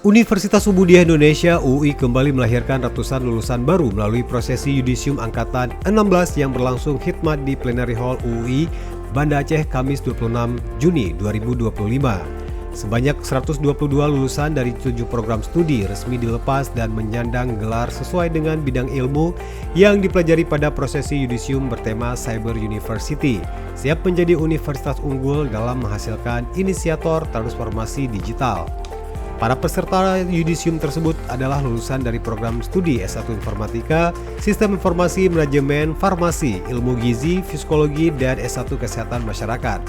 Universitas Muhammadiyah Indonesia (UI) kembali melahirkan ratusan lulusan baru melalui prosesi yudisium angkatan 16 yang berlangsung khidmat di Plenary Hall UI, Banda Aceh, Kamis 26 Juni 2025. Sebanyak 122 lulusan dari 7 program studi resmi dilepas dan menyandang gelar sesuai dengan bidang ilmu yang dipelajari pada prosesi yudisium bertema Cyber University, siap menjadi universitas unggul dalam menghasilkan inisiator transformasi digital. Para peserta yudisium tersebut adalah lulusan dari program studi S1 Informatika, Sistem Informasi Manajemen, Farmasi, Ilmu Gizi, Psikologi, dan S1 Kesehatan Masyarakat.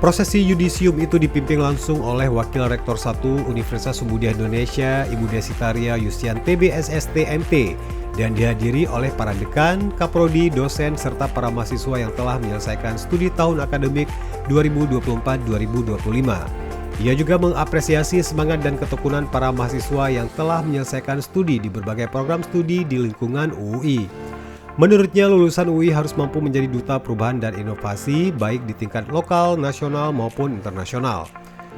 Prosesi yudisium itu dipimpin langsung oleh Wakil Rektor 1 Universitas Muhammadiyah Indonesia, Ibu Desitaria Yustian TB SST MT, dan dihadiri oleh para dekan, kaprodi, dosen, serta para mahasiswa yang telah menyelesaikan studi tahun akademik 2024-2025. Ia juga mengapresiasi semangat dan ketekunan para mahasiswa yang telah menyelesaikan studi di berbagai program studi di lingkungan UI. Menurutnya, lulusan UI harus mampu menjadi duta perubahan dan inovasi baik di tingkat lokal, nasional, maupun internasional.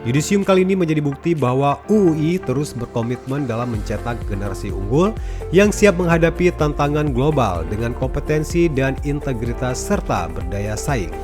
Yudisium kali ini menjadi bukti bahwa UI terus berkomitmen dalam mencetak generasi unggul yang siap menghadapi tantangan global dengan kompetensi dan integritas serta berdaya saing.